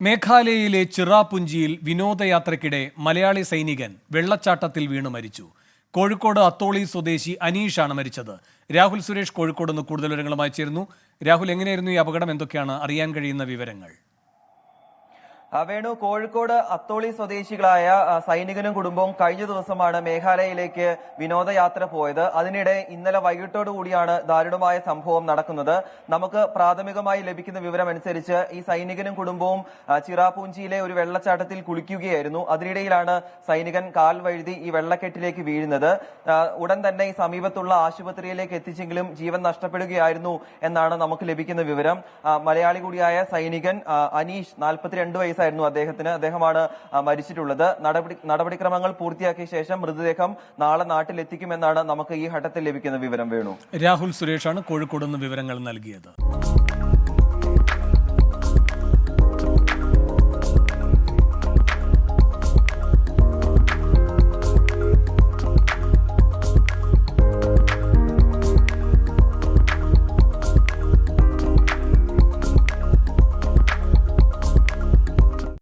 മേഘാലയയിലെ ചിറാപുഞ്ചിയിൽ വിനോദയാത്രയ്ക്കിടെ മലയാളി സൈനികൻ വെള്ളച്ചാട്ടത്തിൽ വീണു മരിച്ചു. കോഴിക്കോട് അത്തോളി സ്വദേശി അനീഷാണ് മരിച്ചത്. രാഹുൽ സുരേഷ് കോഴിക്കോട് നിന്ന് കൂടുതൽ വിവരങ്ങളുമായി ചേരുന്നു. രാഹുൽ, എങ്ങനെയായിരുന്നു ഈ അപകടം? എന്തൊക്കെയാണ് അറിയാൻ കഴിയുന്ന വിവരങ്ങൾ? വേണു, കോഴിക്കോട് അത്തോളി സ്വദേശികളായ സൈനികനും കുടുംബവും കഴിഞ്ഞ ദിവസമാണ് മേഘാലയയിലേക്ക് വിനോദയാത്ര പോയത്. അതിനിടെ ഇന്നലെ വൈകിട്ടോടുകൂടിയാണ് ദാരുണമായ സംഭവം നടക്കുന്നത്. നമുക്ക് പ്രാഥമികമായി ലഭിക്കുന്ന വിവരം അനുസരിച്ച് ഈ സൈനികനും കുടുംബവും ചിറാപുഞ്ചിയിലെ ഒരു വെള്ളച്ചാട്ടത്തിൽ കുളിക്കുകയായിരുന്നു. അതിനിടയിലാണ് സൈനികൻ കാൽ വഴുതി ഈ വെള്ളക്കെട്ടിലേക്ക് വീഴുന്നത്. ഉടൻ തന്നെ ഈ സമീപത്തുള്ള ആശുപത്രിയിലേക്ക് എത്തിച്ചെങ്കിലും ജീവൻ നഷ്ടപ്പെടുകയായിരുന്നു എന്നാണ് നമുക്ക് ലഭിക്കുന്ന വിവരം. മലയാളി കൂടിയായ സൈനികൻ അനീഷ്, 42 വയസ്സായിരുന്നു അദ്ദേഹമാണ് മരിച്ചിട്ടുള്ളത്. നടപടിക്രമങ്ങൾ പൂർത്തിയാക്കിയ ശേഷം മൃതദേഹം നാളെ നാട്ടിലെത്തിക്കുമെന്നാണ് നമുക്ക് ഈ ഘട്ടത്തിൽ ലഭിക്കുന്ന വിവരം. വേണു, രാഹുൽ സുരേഷാണ് കോഴിക്കോട് നിന്ന് വിവരങ്ങൾ നൽകിയത്.